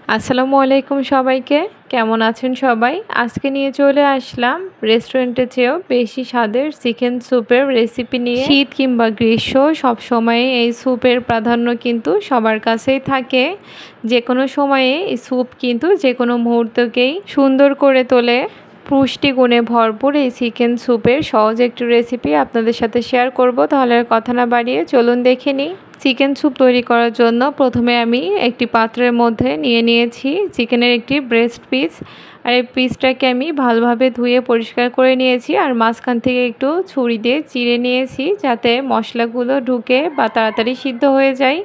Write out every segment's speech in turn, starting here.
আসসালামু আলাইকুম সবাইকে। কেমন আছেন সবাই? আজকে নিয়ে চলে আসলাম রেস্টুরেন্টের চেয়েও বেশি স্বাদের চিকেন স্যুপের রেসিপি নিয়ে। শীত কিংবা গ্রীষ্ম সবসময় এই স্যুপের প্রাধান্য কিন্তু সবার কাছেই থাকে। যে কোনো সময়ে এই স্যুপ কিন্তু যে কোনো মুহূর্তকেই সুন্দর করে তোলে। পুষ্টিগুণে ভরপুর এই চিকেন স্যুপের সহজ একটি রেসিপি আপনাদের সাথে শেয়ার করব। তাহলে আর কথা না বাড়িয়ে চলুন দেখে নিই। চিকেন স্যুপ তৈরি করার জন্য প্রথমে আমি একটি পাত্রের মধ্যে নিয়ে নিয়েছি চিকেনের একটি ব্রেস্ট পিস। আর এই পিসটাকে আমি ভালোভাবে ধুয়ে পরিষ্কার করে নিয়েছি আর মাঝখান থেকে একটু ছুরি দিয়ে চিড়ে নিয়েছি যাতে মশলাগুলো ঢুকে বা তাড়াতাড়ি সিদ্ধ হয়ে যায়।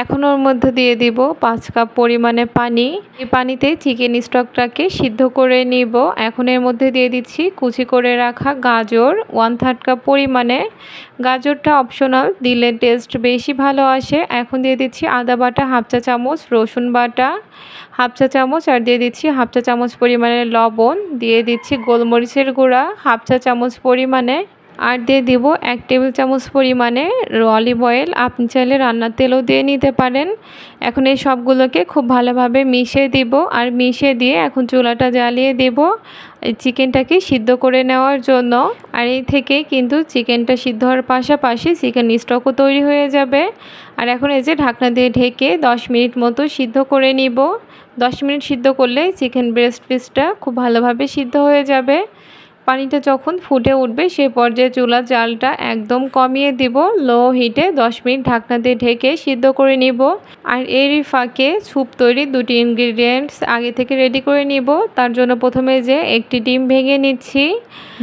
এখন ওর মধ্যে দিয়ে দিব 5 কাপ পরিমাণে পানি। এই পানিতে চিকেন স্টকটাকে সিদ্ধ করে নিব। এখন এর মধ্যে দিয়ে দিচ্ছি কুচি করে রাখা গাজর 1/3 কাপ পরিমাণে। গাজরটা অপশনাল, দিলে টেস্ট বেশি ভালো আসে। এখন দিয়ে দিচ্ছি আদা বাটা 1/2 চা চামচ, রসুন বাটা 1/2 চা চামচ, আর দিয়ে দিচ্ছি 1/2 চা চামচ পরিমাণে লবণ, দিয়ে দিচ্ছি গোলমরিচের গুঁড়া 1/2 চা চামচ পরিমাণে, আর দিয়ে দিব 1 টেবিল চামচ পরিমাণে অলিভ অয়েল। আপনি চাইলে রান্নার তেলও দিয়ে নিতে পারেন। এখন এই সবগুলোকে খুব ভালোভাবে মিশিয়ে দিব, আর মিশিয়ে দিয়ে এখন চুলাটা জ্বালিয়ে দেব এই চিকেনটাকে সিদ্ধ করে নেওয়ার জন্য। আর এই থেকে কিন্তু চিকেনটা সিদ্ধ হওয়ার পাশাপাশি চিকেন স্টকও তৈরি হয়ে যাবে। আর এখন এই যে ঢাকনা দিয়ে ঢেকে 10 মিনিট মতো সিদ্ধ করে নিব। 10 মিনিট সিদ্ধ করলে চিকেন ব্রেস্ট পিসটা খুব ভালোভাবে সিদ্ধ হয়ে যাবে। পানিটা যখন ফুটে উঠবে সেই পর্যায়ে চুলার জালটা একদম কমিয়ে দিব। লো হিটে 10 মিনিট ঢাকনা দিয়ে ঢেকে সিদ্ধ করে নিব। আর এরই ফাঁকে স্যুপ তৈরি দুটি ইনগ্রিডিয়েন্টস আগে থেকে রেডি করে নিব। তার জন্য প্রথমে যে একটি ডিম ভেঙে নিচ্ছি।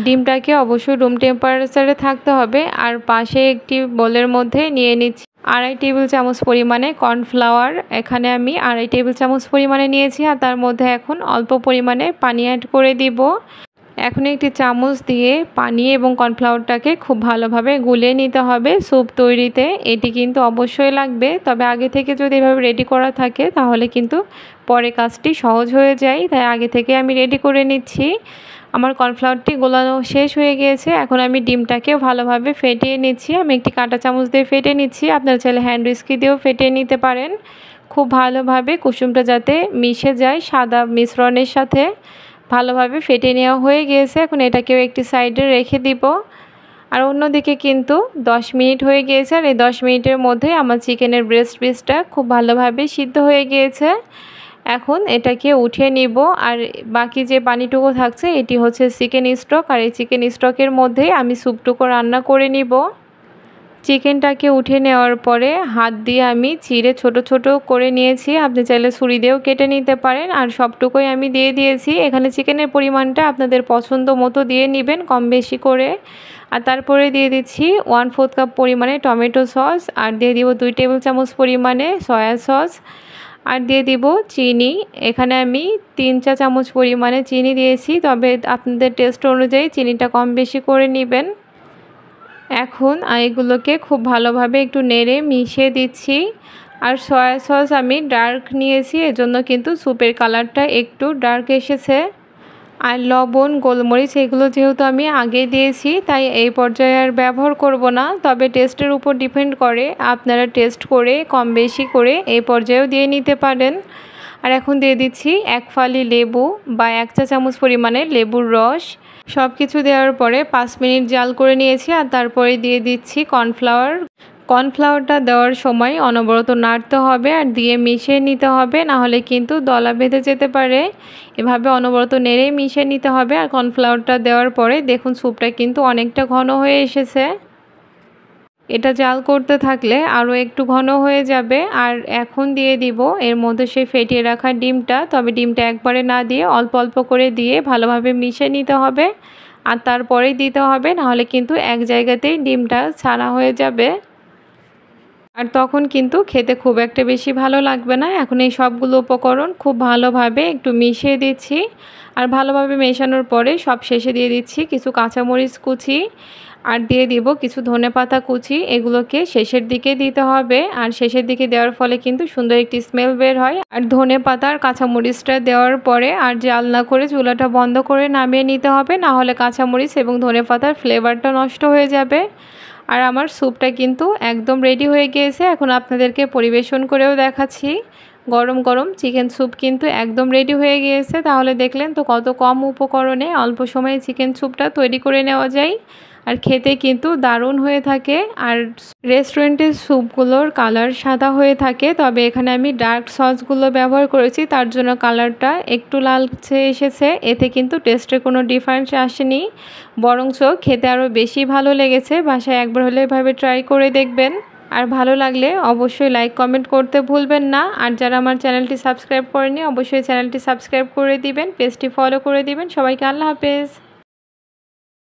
ডিমটাকে অবশ্যই রুম টেম্পারেচারে থাকতে হবে। আর পাশে একটি বোলের মধ্যে নিয়ে নিচ্ছি 2.5 টেবিল চামচ পরিমাণে কর্নফ্লাওয়ার। এখানে আমি 2.5 টেবিল চামচ পরিমাণে নিয়েছি, আর তার মধ্যে এখন অল্প পরিমাণে পানি অ্যাড করে দিব। এখন একটি চামচ দিয়ে পানি এবং কর্নফ্লাওয়ারটাকে খুব ভালোভাবে গুলিয়ে নিতে হবে স্যুপ তৈরিতে। এটি কিন্তু অবশ্যই লাগবে, তবে আগে থেকে যদি এভাবে রেডি করা থাকে তাহলে কিন্তু পরে কাজটি সহজ হয়ে যায়। তাই আগে থেকে আমি রেডি করে নিচ্ছি। আমার কর্নফ্লাওয়ারটি গোলানো শেষ হয়ে গিয়েছে। এখন আমি ডিমটাকেও ভালোভাবে ফেটিয়ে নিচ্ছি। আমি একটি কাঁটা চামচ দিয়ে ফেটে নিচ্ছি, আপনারা চাইলে হ্যান্ড উইস্কি দিয়েও ফেটিয়ে নিতে পারেন। খুব ভালোভাবে কুসুমটা যাতে মিশে যায় সাদা মিশ্রণের সাথে। ভালোভাবে ফেটে নেওয়া হয়ে গিয়েছে। এখন এটাকেও একটি সাইডে রেখে দিব। আর অন্যদিকে কিন্তু 10 মিনিট হয়ে গিয়েছে, আর এই 10 মিনিটের মধ্যে আমার চিকেনের ব্রেস্ট পিসটা খুব ভালোভাবে সিদ্ধ হয়ে গিয়েছে। এখন এটাকে উঠিয়ে নিব। আর বাকি যে পানিটুকু থাকছে এটি হচ্ছে চিকেন স্টক, আর এই চিকেন স্টকের মধ্যেই আমি স্যুপটুকু রান্না করে নিব। চিকেনটাকে উঠে নেওয়ার পরে হাত দিয়ে আমি চিড়ে ছোট ছোট করে নিয়েছি। আপনি চাইলে ছুরি দিয়েও কেটে নিতে পারেন। আর সবটুকুই আমি দিয়ে দিয়েছি। এখানে চিকেনের পরিমাণটা আপনাদের পছন্দ মতো দিয়ে নেবেন, কম বেশি করে। আর তারপরে দিয়ে দিচ্ছি 1/4 কাপ পরিমাণে টমেটো সস, আর দিয়ে দিব 2 টেবিল চামচ পরিমাণে সয়া সস, আর দিয়ে দিব চিনি। এখানে আমি 3 চা চামচ পরিমাণে চিনি দিয়েছি, তবে আপনাদের টেস্ট অনুযায়ী চিনিটা কম বেশি করে নেবেন। এখন এগুলোকে খুব ভালোভাবে একটু নেড়ে মিশিয়ে দিচ্ছি। আর সয়া সস আমি ডার্ক নিয়েছি, এজন্য কিন্তু স্যুপের কালারটা একটু ডার্ক এসেছে। আর লবণ গোলমরিচ এগুলো যেহেতু আমি আগে দিয়েছি তাই এই পর্যায়ে আর ব্যবহার করব না, তবে টেস্টের উপর ডিপেন্ড করে, আপনারা টেস্ট করে কম বেশি করে এই পর্যায়েও দিয়ে নিতে পারেন। আর এখন দিয়ে দিচ্ছি 1 ফালি লেবু বা 1 চা চামচ পরিমাণে লেবুর রস। সব কিছু দেওয়ার পরে 5 মিনিট জাল করে নিয়েছি। আর তারপরে দিয়ে দিচ্ছি কর্নফ্লাওয়ার। কর্নফ্লাওয়ারটা দেওয়ার সময় অনবরত নাড়তে হবে আর দিয়ে মিশিয়ে নিতে হবে, না হলে কিন্তু দলা বেঁধে যেতে পারে। এভাবে অনবরত নেড়ে মিশিয়ে নিতে হবে। আর কর্নফ্লাওয়ারটা দেওয়ার পরে দেখুন স্যুপটা কিন্তু অনেকটা ঘন হয়ে এসেছে। এটা জাল করতে থাকলে আরও একটু ঘন হয়ে যাবে। আর এখন দিয়ে দিব এর মধ্যে সেই ফেটিয়ে রাখা ডিমটা, তবে ডিমটা একবারে না দিয়ে অল্প অল্প করে দিয়ে ভালোভাবে মিশিয়ে নিতে হবে। আর তারপরেই দিতে হবে, নাহলে কিন্তু এক জায়গাতেই ডিমটা ছানা হয়ে যাবে, আর তখন কিন্তু খেতে খুব একটা বেশি ভালো লাগবে না। এখন এই সবগুলো উপকরণ খুব ভালোভাবে একটু মিশিয়ে দিচ্ছি। আর ভালোভাবে মেশানোর পরে সব শেষে দিয়ে দিচ্ছি কিছু কাঁচামরিচ কুচি, আর দিয়ে দিব কিছু ধনেপাতা কুচি। এগুলোকে শেষের দিকে দিতে হবে, আর শেষের দিকে দেওয়ার ফলে কিন্তু সুন্দর একটি স্মেল বের হয়। আর ধনেপাতা আর কাঁচামরিচটা দেওয়ার পরে আর জাল না করে চুলাটা বন্ধ করে নামিয়ে নিতে হবে, না হলে কাঁচামরিচ এবং ধনেপাতার ফ্লেভারটা নষ্ট হয়ে যাবে। আর আমার স্যুপটা কিন্তু একদম রেডি হয়ে গিয়েছে। এখন আপনাদেরকে পরিবেশন করেও দেখাচ্ছি। গরম গরম চিকেন স্যুপ কিন্তু একদম রেডি হয়ে গিয়েছে। তাহলে দেখলেন তো কত কম উপকরণে অল্প সময়ে চিকেন স্যুপটা তৈরি করে নেওয়া যায়, আর খেতে কিন্তু দারুণ হয়ে থাকে। আর রেস্টুরেন্টের স্যুপগুলোর কালার সাদা হয়ে থাকে, তবে এখানে আমি ডার্ক সসগুলো ব্যবহার করেছি, তার জন্য কালারটা একটু লালচে এসেছে। এতে কিন্তু টেস্টের কোনো ডিফারেন্স আসেনি, বরঞ্চ খেতে আরও বেশি ভালো লেগেছে। বাসায় একবার হলে এভাবে ট্রাই করে দেখবেন। আর ভালো লাগলে অবশ্যই লাইক কমেন্ট করতে ভুলবেন না। আর যারা আমার চ্যানেলটি সাবস্ক্রাইব করেনি অবশ্যই চ্যানেলটি সাবস্ক্রাইব করে দিবেন, পেজটি ফলো করে দিবেন। সবাইকে আল্লাহ হাফেজ।